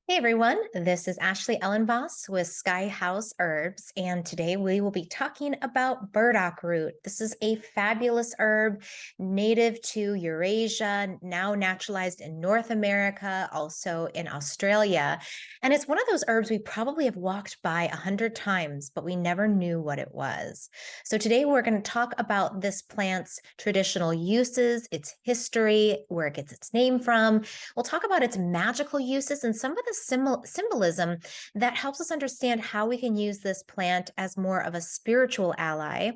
Hey everyone, this is Ashley Ellenboss with Sky House Herbs, and today we will be talking about burdock root. This is a fabulous herb native to Eurasia, now naturalized in North America, also in Australia. And it's one of those herbs we probably have walked by 100 times, but we never knew what it was. So today we're going to talk about this plant's traditional uses, its history, where it gets its name from. We'll talk about its magical uses and some of the symbolism that helps us understand how we can use this plant as more of a spiritual ally.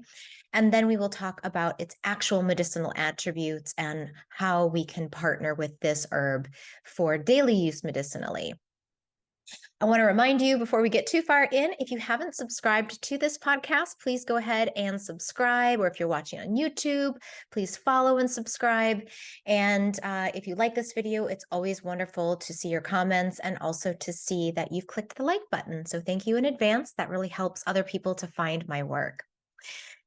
And then we will talk about its actual medicinal attributes and how we can partner with this herb for daily use medicinally. I want to remind you before we get too far in, if you haven't subscribed to this podcast, please go ahead and subscribe. Or if you're watching on YouTube, please follow and subscribe. And if you like this video, it's always wonderful to see your comments and also to see that you've clicked the like button. So thank you in advance. That really helps other people to find my work.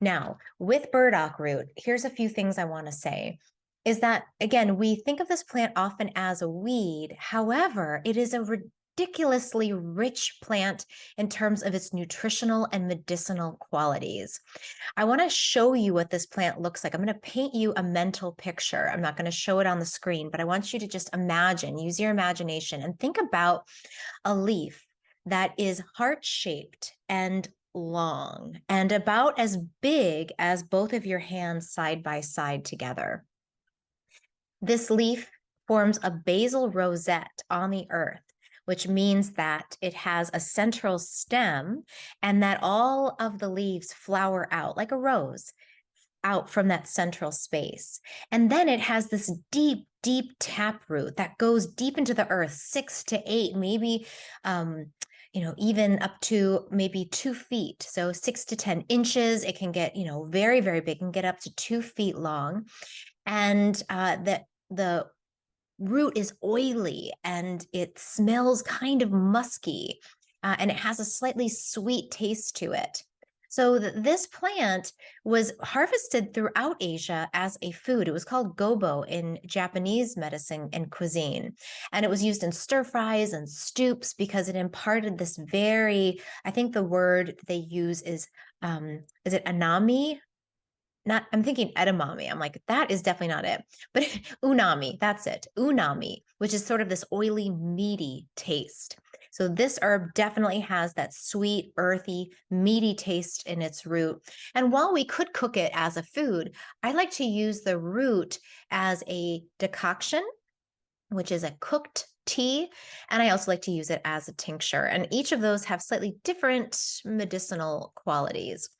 Now, with burdock root, here's a few things I want to say. Is that, again, we think of this plant often as a weed. However, it is a ridiculously rich plant in terms of its nutritional and medicinal qualities. I want to show you what this plant looks like. I'm going to paint you a mental picture. I'm not going to show it on the screen, but I want you to just imagine, use your imagination, and think about a leaf that is heart-shaped and long and about as big as both of your hands side by side together. This leaf forms a basal rosette on the earth, which means that it has a central stem and that all of the leaves flower out like a rose out from that central space. And then it has this deep, deep taproot that goes deep into the earth, 6 to 8, maybe even up to maybe 2 feet. So 6 to 10 inches. It can get, very, very big and get up to 2 feet long. And the root is oily and it smells kind of musky, and it has a slightly sweet taste to it. So this plant was harvested throughout Asia as a food. It was called gobo in Japanese medicine and cuisine. And it was used in stir fries and stoups because it imparted this I think the word they use is it anami? I'm thinking edamame. I'm like, that is definitely not it. But unami, that's it. Unami, which is sort of this oily, meaty taste. So this herb definitely has that sweet, earthy, meaty taste in its root. And while we could cook it as a food, I like to use the root as a decoction, which is a cooked tea. And I also like to use it as a tincture. And each of those have slightly different medicinal qualities.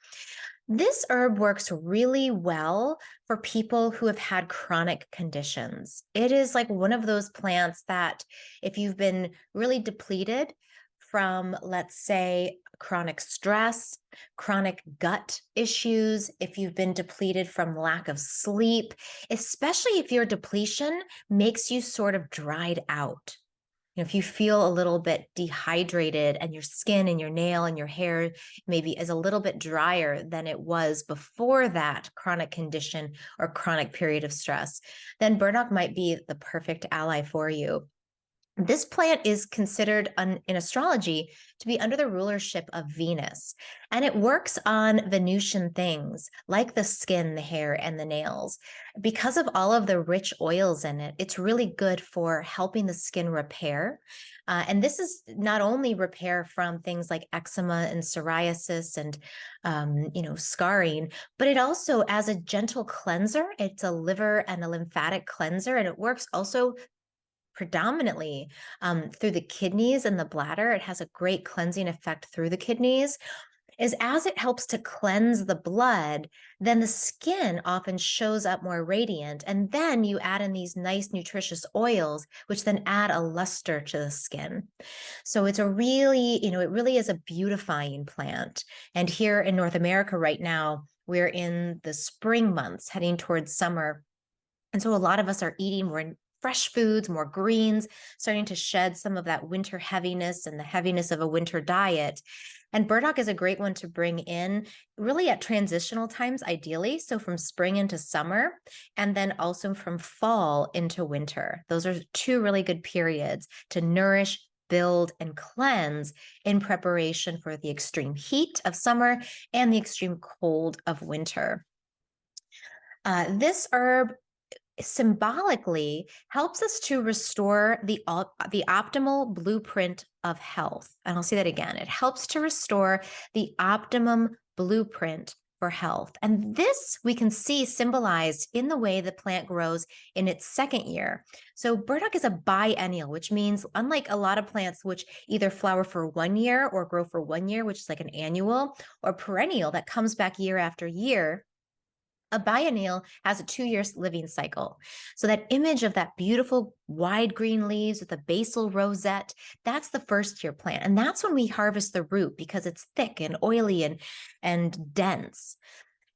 This herb works really well for people who have had chronic conditions. It is like one of those plants that if you've been really depleted from, let's say, chronic stress, chronic gut issues, if you've been depleted from lack of sleep, especially if your depletion makes you sort of dried out. If you feel a little bit dehydrated and your skin and your nail and your hair maybe is a little bit drier than it was before that chronic condition or chronic period of stress, then burdock might be the perfect ally for you. This plant is considered in astrology to be under the rulership of Venus, and it works on Venusian things like the skin, the hair, and the nails. Because of all of the rich oils in it, it's really good for helping the skin repair. And this is not only repair from things like eczema and psoriasis and, scarring, but it also, as a gentle cleanser, it's a liver and a lymphatic cleanser, and it works also predominantly through the kidneys and the bladder. It has a great cleansing effect through the kidneys. Is as it helps to cleanse the blood, then the skin often shows up more radiant. And then you add in these nice, nutritious oils, which then add a luster to the skin. So it's it really is a beautifying plant. And here in North America right now, we're in the spring months heading towards summer. And so a lot of us are eating more fresh foods, more greens, starting to shed some of that winter heaviness and the heaviness of a winter diet. And burdock is a great one to bring in really at transitional times, ideally. So from spring into summer, and then also from fall into winter. Those are 2 really good periods to nourish, build, and cleanse in preparation for the extreme heat of summer and the extreme cold of winter. This herb symbolically helps us to restore the optimal blueprint of health. And I'll say that again. It helps to restore the optimum blueprint for health. And this we can see symbolized in the way the plant grows in its second year. So burdock is a biennial, which means unlike a lot of plants which either flower for 1 year or grow for 1 year, which is like an annual, or perennial that comes back year after year, a biennial has a 2-year living cycle. So that image of that beautiful wide green leaves with a basal rosette, that's the first year plant. And that's when we harvest the root because it's thick and oily and dense.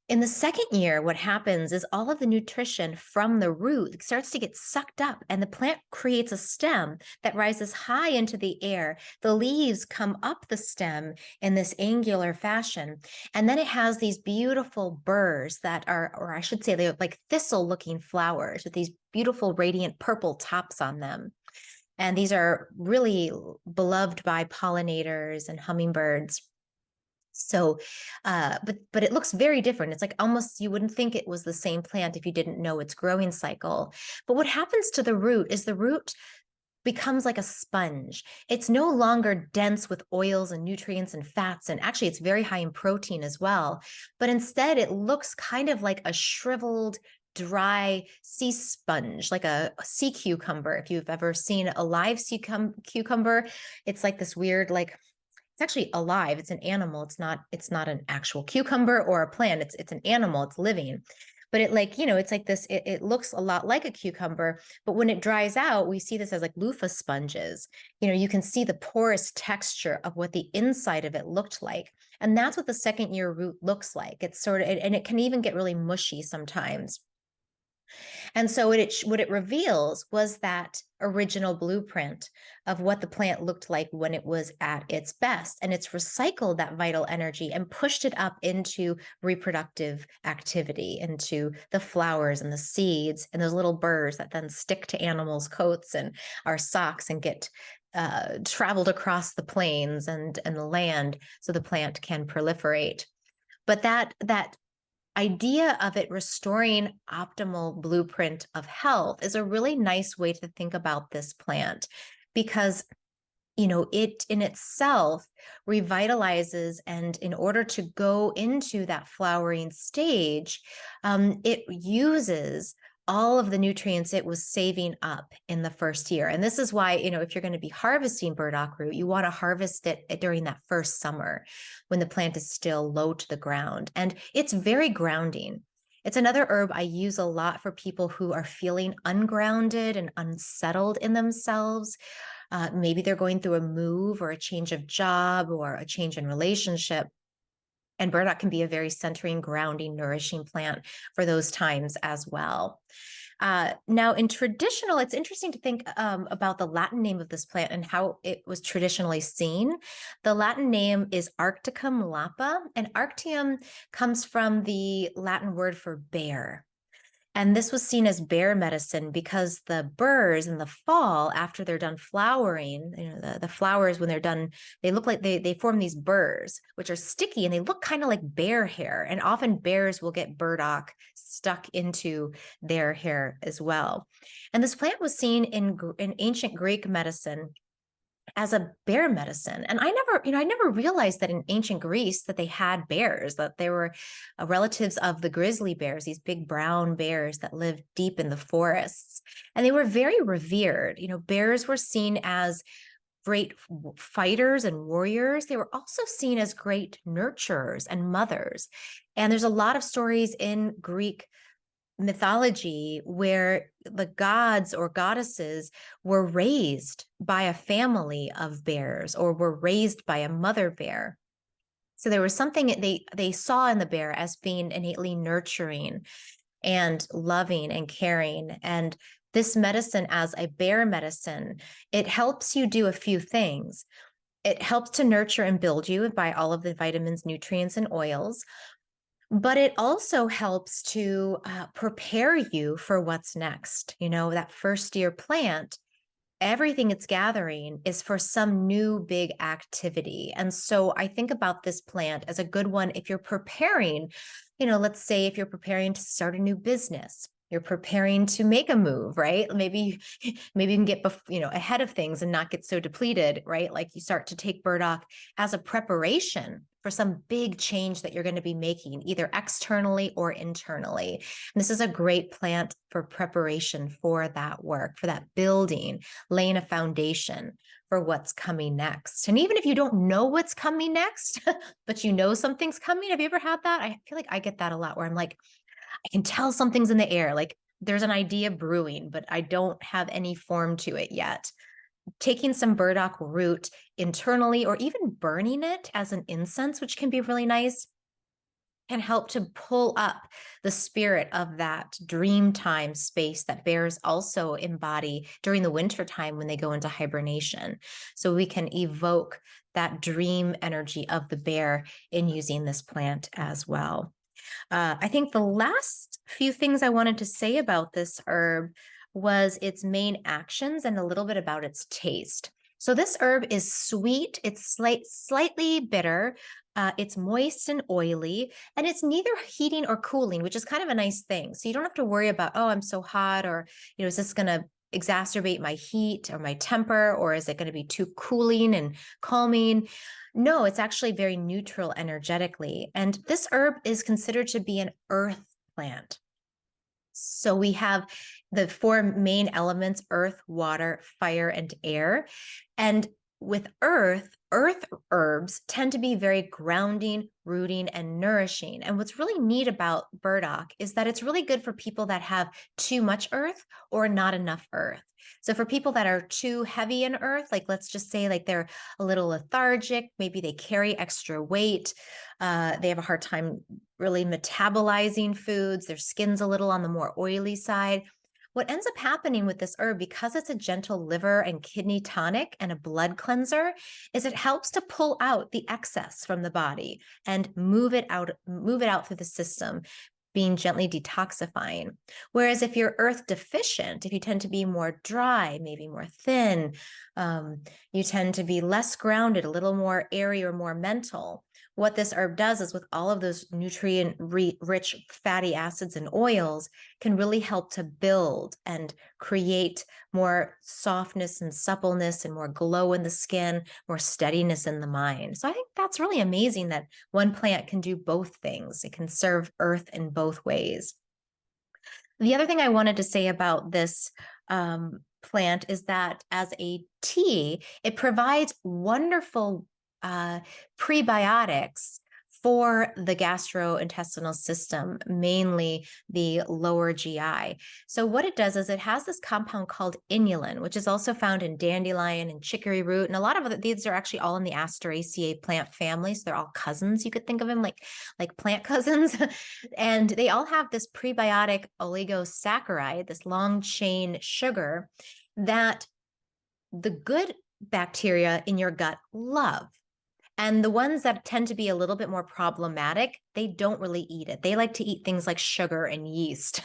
In the second year, what happens is all of the nutrition from the root starts to get sucked up, and the plant creates a stem that rises high into the air. The leaves come up the stem in this angular fashion, and then it has these beautiful burrs that are, or I should say, they're like thistle-looking flowers with these beautiful radiant purple tops on them. And these are really beloved by pollinators and hummingbirds. So, but it looks very different. It's like almost you wouldn't think it was the same plant if you didn't know its growing cycle. But what happens to the root is the root becomes like a sponge. It's no longer dense with oils and nutrients and fats. And actually, it's very high in protein as well. But instead, it looks kind of like a shriveled, dry sea sponge, like a sea cucumber. If you've ever seen a live sea cucumber, it's like this weird, like, it's actually alive. It's an animal. It's not an actual cucumber or a plant. It's an animal. It's living. But it, like, it's like this, it looks a lot like a cucumber, but when it dries out, we see this as like loofah sponges. You can see the porous texture of what the inside of it looked like. And that's what the second year root looks like. It's sort of, and it can even get really mushy sometimes. And so what it reveals was that original blueprint of what the plant looked like when it was at its best. And it's recycled that vital energy and pushed it up into reproductive activity, into the flowers and the seeds and those little burrs that then stick to animals' coats and our socks and get traveled across the plains and the land so the plant can proliferate. But that idea of it restoring optimal blueprint of health is a really nice way to think about this plant, because it in itself revitalizes, and in order to go into that flowering stage, it uses all of the nutrients it was saving up in the first year. And this is why, if you're going to be harvesting burdock root, you want to harvest it during that first summer when the plant is still low to the ground. And it's very grounding. It's another herb I use a lot for people who are feeling ungrounded and unsettled in themselves. Maybe they're going through a move or a change of job or a change in relationship. And burdock can be a very centering, grounding, nourishing plant for those times as well. Now, in traditional, it's interesting to think about the Latin name of this plant and how it was traditionally seen. The Latin name is Arcticum lapa, and Arctium comes from the Latin word for bear. And this was seen as bear medicine because the burrs in the fall, after they're done flowering, the flowers, when they're done, they look like they form these burrs, which are sticky, and they look kind of like bear hair. And often bears will get burdock stuck into their hair as well. And this plant was seen in ancient Greek medicine as a bear medicine. And I never realized that in ancient Greece that they had bears, that they were relatives of the grizzly bears, these big brown bears that lived deep in the forests. And they were very revered. Bears were seen as great fighters and warriors. They were also seen as great nurturers and mothers. And there's a lot of stories in Greek mythology where the gods or goddesses were raised by a family of bears or were raised by a mother bear. So there was something they saw in the bear as being innately nurturing and loving and caring. And this medicine, as a bear medicine, it helps you do a few things. It helps to nurture and build you by all of the vitamins, nutrients, and oils. But it also helps to prepare you for what's next. That first year plant everything it's gathering is for some new big activity. And so I think about this plant as a good one if you're preparing, let's say if you're preparing to start a new business, you're preparing to make a move, right? Maybe you can get ahead of things and not get so depleted, right? Like you start to take burdock as a preparation for some big change that you're going to be making, either externally or internally. And this is a great plant for preparation for that work, for that building, laying a foundation for what's coming next. And even if you don't know what's coming next, but you know something's coming, have you ever had that? I feel like I get that a lot where I'm like, I can tell something's in the air. Like there's an idea brewing, but I don't have any form to it yet. Taking some burdock root internally or even burning it as an incense, which can be really nice, can help to pull up the spirit of that dream time space that bears also embody during the winter time when they go into hibernation. So we can evoke that dream energy of the bear in using this plant as well. I think the last few things I wanted to say about this herb was its main actions and a little bit about its taste. So this herb is sweet, it's slightly bitter, it's moist and oily, and it's neither heating or cooling, which is kind of a nice thing. So you don't have to worry about, oh, I'm so hot, or, is this going to exacerbate my heat or my temper, or is it going to be too cooling and calming? No, it's actually very neutral energetically. And this herb is considered to be an earth plant. So we have the four main elements: earth, water, fire, and air. And with earth herbs tend to be very grounding, rooting, and nourishing. And what's really neat about burdock is that it's really good for people that have too much earth or not enough earth. So for people that are too heavy in earth, like let's just say like they're a little lethargic, maybe they carry extra weight, they have a hard time really metabolizing foods, their skin's a little on the more oily side. What ends up happening with this herb, because it's a gentle liver and kidney tonic and a blood cleanser, is it helps to pull out the excess from the body and move it out through the system, being gently detoxifying. Whereas if you're earth deficient, if you tend to be more dry, maybe more thin, you tend to be less grounded, a little more airy or more mental. What this herb does is, with all of those nutrient-rich fatty acids and oils, can really help to build and create more softness and suppleness and more glow in the skin, more steadiness in the mind. So I think that's really amazing that one plant can do both things. It can serve earth in both ways. The other thing I wanted to say about this plant is that as a tea, it provides wonderful prebiotics for the gastrointestinal system, mainly the lower GI. So what it does is it has this compound called inulin, which is also found in dandelion and chicory root. And a lot of these are actually all in the Asteraceae plant family. So they're all cousins. You could think of them like plant cousins. And they all have this prebiotic oligosaccharide, this long chain sugar that the good bacteria in your gut love. And the ones that tend to be a little bit more problematic, they don't really eat it. They like to eat things like sugar and yeast.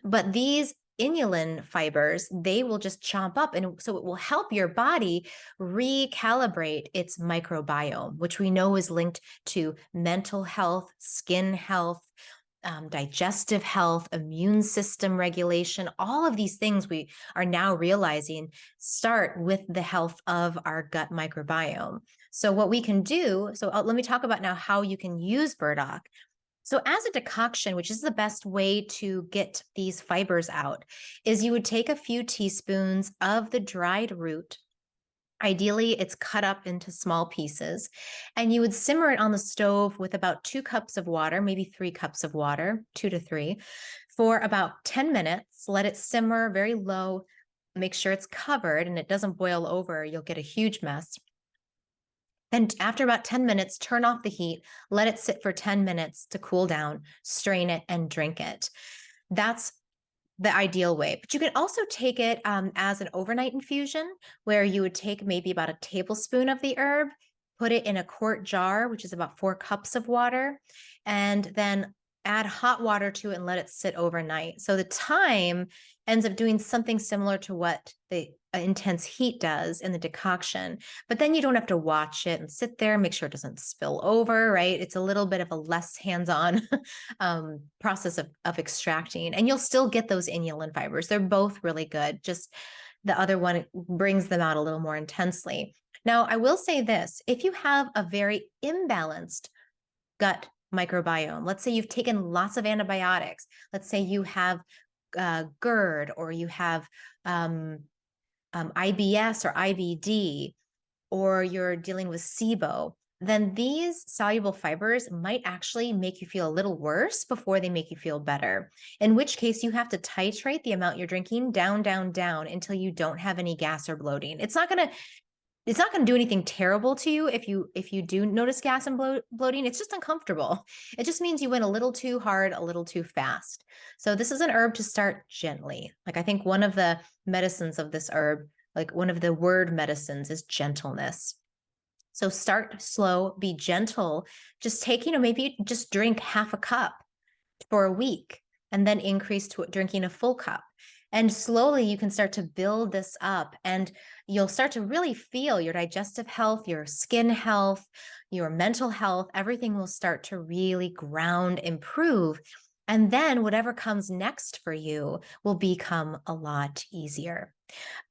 But these inulin fibers, they will just chomp up. And so it will help your body recalibrate its microbiome, which we know is linked to mental health, skin health, digestive health, immune system regulation. All of these things we are now realizing start with the health of our gut microbiome. So what we can do, let me talk about now how you can use burdock. So as a decoction, which is the best way to get these fibers out, is you would take a few teaspoons of the dried root. Ideally, it's cut up into small pieces, and you would simmer it on the stove with about 2 cups of water, maybe 3 cups of water, 2 to 3, for about 10 minutes. Let it simmer very low. Make sure it's covered and it doesn't boil over. You'll get a huge mess. And after about 10 minutes, turn off the heat, let it sit for 10 minutes to cool down, strain it, and drink it. That's the ideal way. But you can also take it as an overnight infusion, where you would take maybe about a tablespoon of the herb, put it in a quart jar, which is about 4 cups of water, and then add hot water to it and let it sit overnight. So the thyme ends up doing something similar to what the intense heat does in the decoction, but then you don't have to watch it and sit there, make sure it doesn't spill over, right? It's a little bit of a less hands-on process of extracting, and you'll still get those inulin fibers. They're both really good. Just the other one brings them out a little more intensely. Now, I will say this, if you have a very imbalanced gut microbiome, let's say you've taken lots of antibiotics, let's say you have GERD, or you have IBS or IBD, or you're dealing with SIBO, then these soluble fibers might actually make you feel a little worse before they make you feel better. In which case, you have to titrate the amount you're drinking down, down, down until you don't have any gas or bloating. It's not going to do anything terrible to you if you do notice gas and bloating. It's just uncomfortable. It just means you went a little too hard, a little too fast. So this is an herb to start gently. Like, I think one of the medicines of this herb, like one of the word medicines, is gentleness. So start slow, be gentle. Just take, maybe just drink half a cup for a week, and then increase to drinking a full cup. And slowly you can start to build this up, and you'll start to really feel your digestive health, your skin health, your mental health, everything will start to really ground, improve. And then whatever comes next for you will become a lot easier.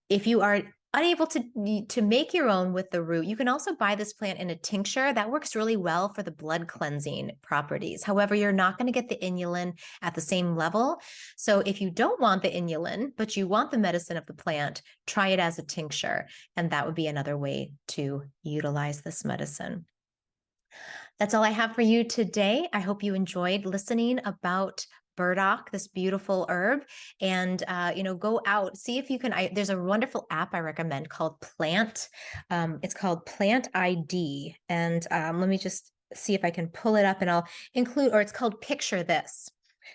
If you are unable to make your own with the root, you can also buy this plant in a tincture that works really well for the blood cleansing properties. However, you're not going to get the inulin at the same level. So if you don't want the inulin, but you want the medicine of the plant, try it as a tincture. And that would be another way to utilize this medicine. That's all I have for you today. I hope you enjoyed listening about burdock, this beautiful herb, and go out, see if you can. There's a wonderful app I recommend called Plant. It's called Plant ID, and let me just see if I can pull it up, and I'll include, or it's called Picture This.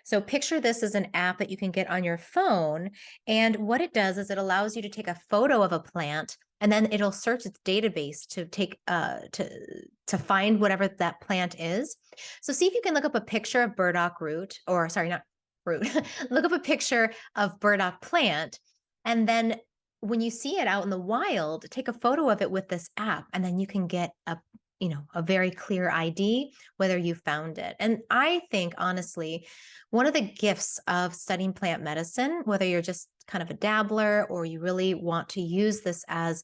So Picture This is an app that you can get on your phone, and what it does is it allows you to take a photo of a plant, and then it'll search its database to take to find whatever that plant is. So see if you can look up a picture of burdock root, or sorry, not root. Look up a picture of burdock plant, and then when you see it out in the wild, take a photo of it with this app, and then you can get a very clear ID whether you found it. And I think, honestly, one of the gifts of studying plant medicine, whether you're just kind of a dabbler or you really want to use this as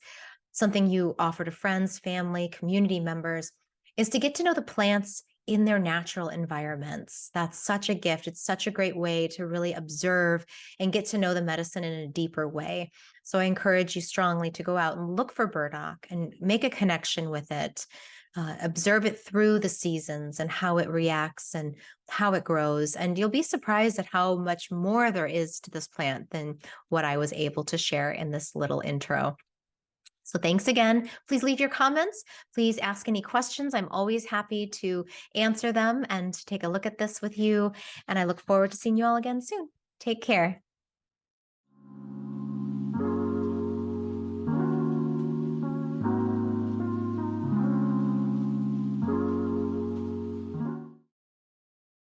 something you offer to friends, family, community members, is to get to know the plants in their natural environments. That's such a gift. It's such a great way to really observe and get to know the medicine in a deeper way. So I encourage you strongly to go out and look for burdock and make a connection with it. Observe it through the seasons and how it reacts and how it grows. And you'll be surprised at how much more there is to this plant than what I was able to share in this little intro. So thanks again. Please leave your comments. Please ask any questions. I'm always happy to answer them and take a look at this with you. And I look forward to seeing you all again soon. Take care.